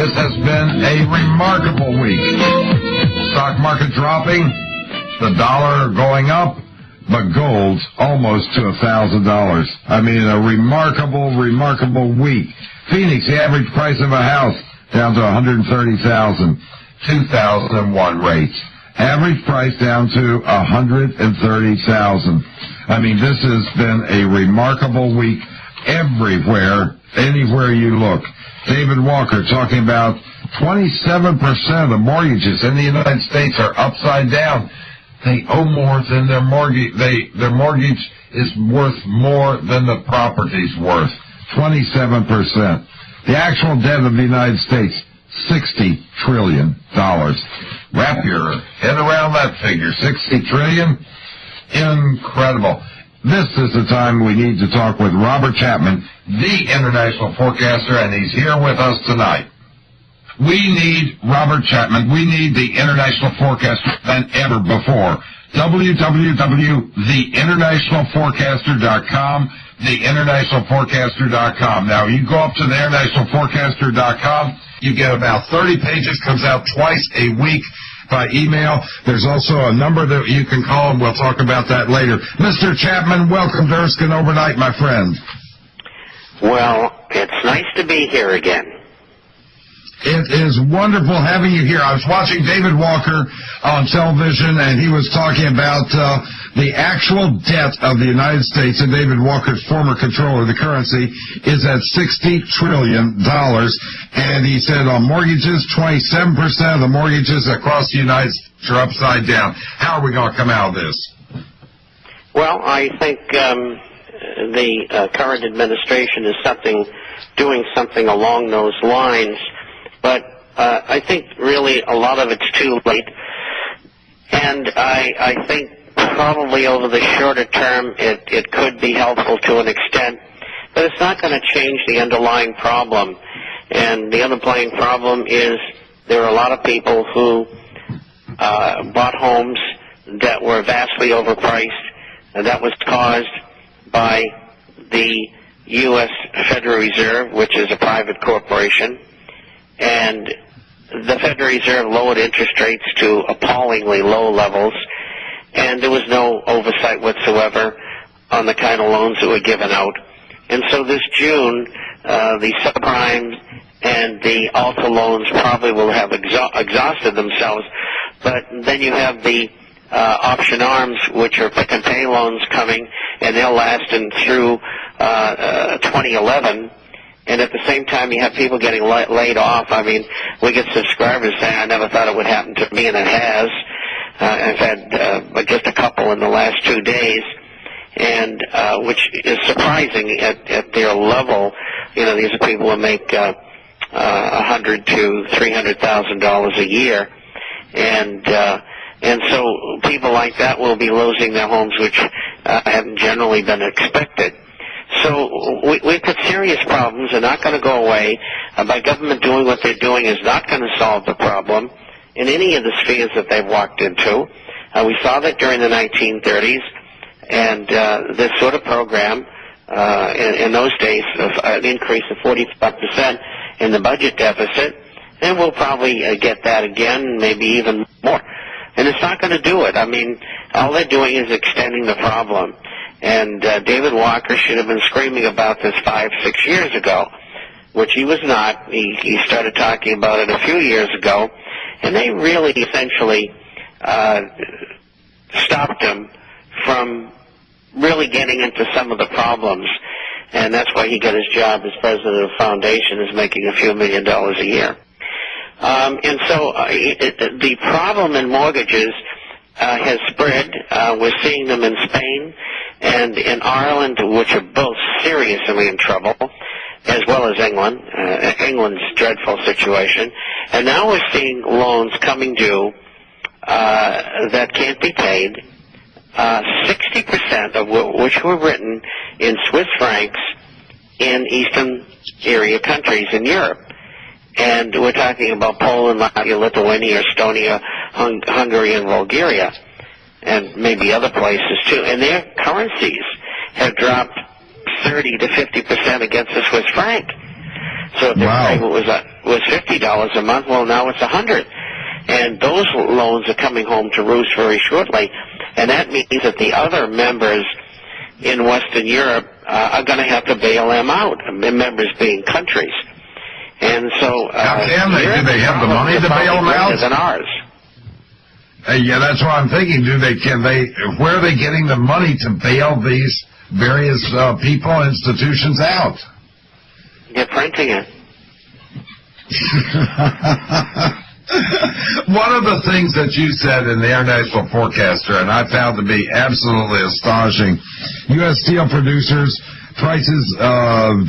This has been a remarkable week. Stock market dropping, the dollar going up, but gold's almost to $1,000. I mean, a remarkable week. Phoenix, the average price of a house down to $130,000. 2001 rates. Average price down to $130,000. I mean, this has been a remarkable week everywhere, anywhere you look. David Walker talking about 27% of the mortgages in the United States are upside down. They owe more than their mortgage. Their mortgage is worth more than the property's worth. 27%. The actual debt of the United States, $60 trillion. Wrap your head around that figure. $60 trillion. Incredible. This is the time we need to talk with Robert Chapman, the international forecaster, and he's here with us tonight. We need Robert Chapman. We need the international forecaster than ever before. www.theinternationalforecaster.com, theinternationalforecaster.com. Now, you go up to theinternationalforecaster.com, you get about 30 pages, comes out twice a week by email. There's also a number that you can call, and we'll talk about that later. Mr. Chapman, welcome to Erskine Overnight, my friend. Well, it's nice to be here again. It is wonderful having you here. I was watching David Walker on television, and he was talking about the actual debt of the United States, and David Walker's former controller of the currency is at $60 trillion. And he said on mortgages, 27% of the mortgages across the United States are upside down. How are we going to come out of this? Well, I think the current administration is doing something along those lines. But I think really a lot of it's too late. And I think probably over the shorter term it could be helpful to an extent. But it's not going to change the underlying problem. And the underlying problem is there are a lot of people who bought homes that were vastly overpriced. And that was caused by the U.S. Federal Reserve, which is a private corporation. And the Federal Reserve lowered interest rates to appallingly low levels, and there was no oversight whatsoever on the kind of loans that were given out. And so this June, the subprime and the Alta loans probably will have exhausted themselves, but then you have the option arms, which are pick and pay loans coming, and they'll last through 2011. And at the same time, you have people getting laid off. I mean, we get subscribers saying, I never thought it would happen to me, and it has. I've had just a couple in the last 2 days, and which is surprising at their level. You know, these are people who make $100,000 to $300,000 a year, and so people like that will be losing their homes, which haven't generally been expected. So we've got serious problems. They're not going to go away. By government doing what they're doing is not going to solve the problem in any of the spheres that they've walked into. We saw that during the 1930s, and this sort of program in those days of an increase of 45% in the budget deficit, and we'll probably get that again, maybe even more. And it's not going to do it. I mean, all they're doing is extending the problem. And David Walker should have been screaming about this 5-6 years ago, which he was not. He started talking about it a few years ago, and they really essentially stopped him from really getting into some of the problems. And that's why he got his job as president of the foundation, is making a few $1 million a year. And so the problem in mortgages has spread. We're seeing them in Spain and in Ireland, which are both seriously in trouble, as well as England. England's dreadful situation. And now we're seeing loans coming due that can't be paid, 60% of which were written in Swiss francs in Eastern area countries in Europe. And we're talking about Poland, Latvia, Lithuania, Estonia, Hungary, and Bulgaria, and maybe other places too. And their currencies have dropped 30 to 50% against the Swiss franc. So if their payment was was $50 a month. Well, now it's $100. And those loans are coming home to roost very shortly. And that means that the other members in Western Europe are going to have to bail them out, members being countries. And so... How can they? Do they have the money to bail them out? Than ours. Yeah, that's what I'm thinking. Where are they getting the money to bail these various people, institutions out? They're printing it. One of the things that you said in the International Forecaster, and I found to be absolutely astonishing, U.S. steel producers prices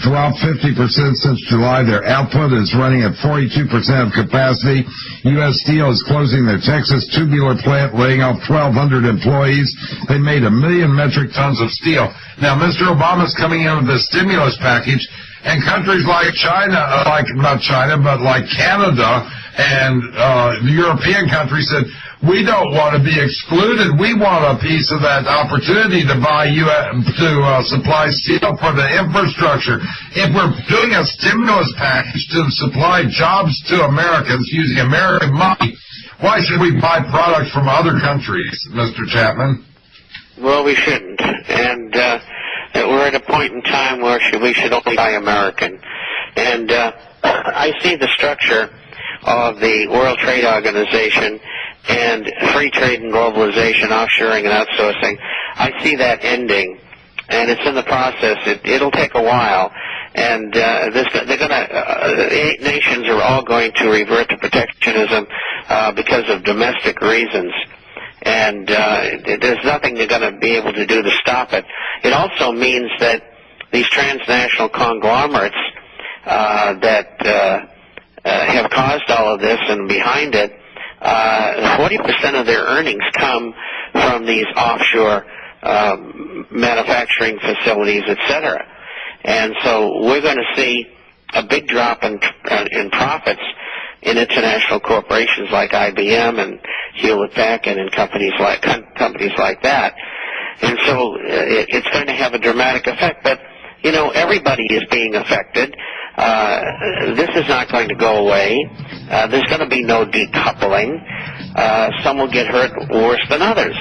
dropped 50% since July. Their output is running at 42% of capacity. U.S. Steel is closing their Texas tubular plant, laying off 1,200 employees. They made 1 million metric tons of steel. Now, Mr. Obama's coming in with this stimulus package, and countries like China, not China, but like Canada and the European countries said, we don't want to be excluded. We want a piece of that opportunity to supply steel for the infrastructure. If we're doing a stimulus package to supply jobs to Americans using American money, why should we buy products from other countries, Mr. Chapman? Well, we shouldn't. And we're at a point in time where we should only buy American. And I see the structure of the World Trade Organization and free trade and globalization, offshoring and outsourcing. I see that ending, and it's in the process. It'll take a while, and nations are all going to revert to protectionism because of domestic reasons. And there's nothing they're going to be able to do to stop it. It also means that these transnational conglomerates that have caused all of this and behind it, 40% of their earnings come from these offshore manufacturing facilities, etc. And so we're going to see a big drop in profits in international corporations like IBM and Hewlett-Packard and companies like that. And so it's going to have a dramatic effect. But, everybody is being affected. This is not going to go away. There's going to be no decoupling. Some will get hurt worse than others.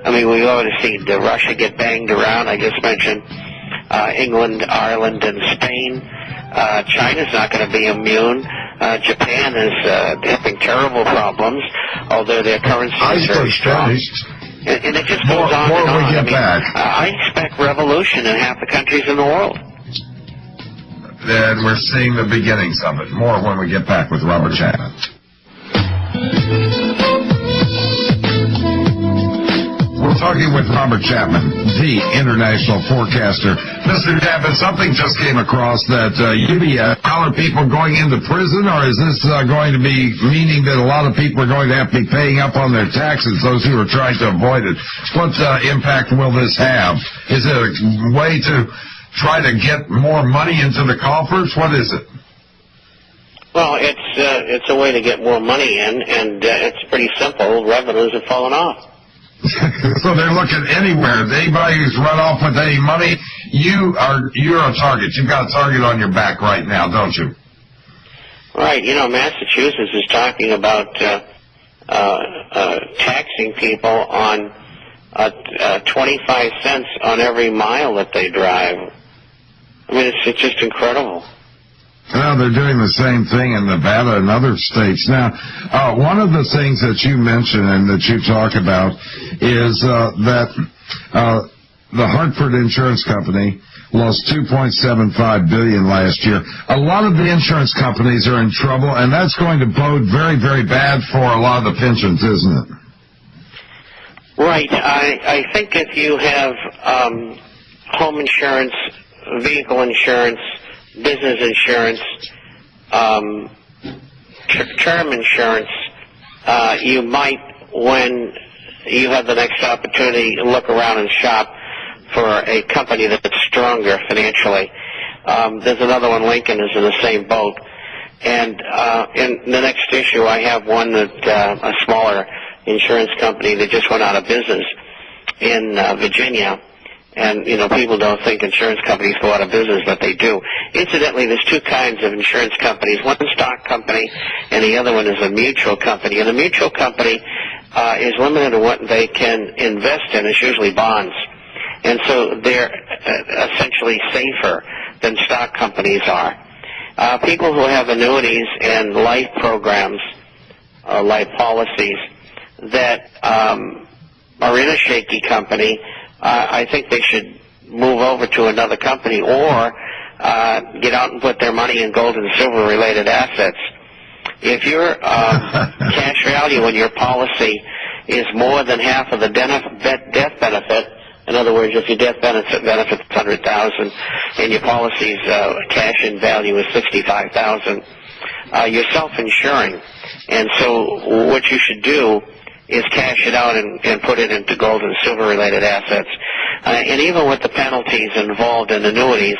I mean, we've already seen Russia get banged around. I just mentioned England, Ireland, and Spain. China's not going to be immune. Japan is having terrible problems, although their currency is very strong. And it just goes on and on. I expect revolution in half the countries in the world. And we're seeing the beginnings of it. More when we get back with Robert Chapman. We're talking with Robert Chapman, the international forecaster. Mr. Chapman, something just came across that UBS, are people going into prison, or is this going to be meaning that a lot of people are going to have to be paying up on their taxes, those who are trying to avoid it? What impact will this have? Is it a way to try to get more money into the coffers? What is it? Well, it's a way to get more money in, and it's pretty simple. Revenues have fallen off. So they're looking anywhere. Anybody who's run off with any money, you're a target. You've got a target on your back right now, don't you? Right. Massachusetts is talking about taxing people on 25 cents on every mile that they drive. I mean, it's just incredible. Well, they're doing the same thing in Nevada and other states. Now, one of the things that you mention and that you talk about is that the Hartford Insurance Company lost $2.75 billion last year. A lot of the insurance companies are in trouble, and that's going to bode very, very bad for a lot of the pensions, isn't it? Right. I think if you have home insurance, vehicle insurance, business insurance, term insurance, you might, when you have the next opportunity, look around and shop for a company that's stronger financially. There's another one, Lincoln, is in the same boat. And in the next issue, I have one that a smaller insurance company that just went out of business in Virginia. And, people don't think insurance companies go out of business, but they do. Incidentally, there's two kinds of insurance companies. One's a stock company, and the other one is a mutual company. And a mutual company is limited to what they can invest in. It's usually bonds. And so they're essentially safer than stock companies are. People who have annuities and life programs, life policies, that are in a shaky company, I think they should move over to another company or get out and put their money in gold and silver related assets. If your cash value in your policy is more than half of the death benefit, in other words, if your death benefit's $100,000 and your policy's cash in value is $65,000, you're self-insuring. And so what you should do is cash it out and put it into gold and silver related assets. And even with the penalties involved in annuities,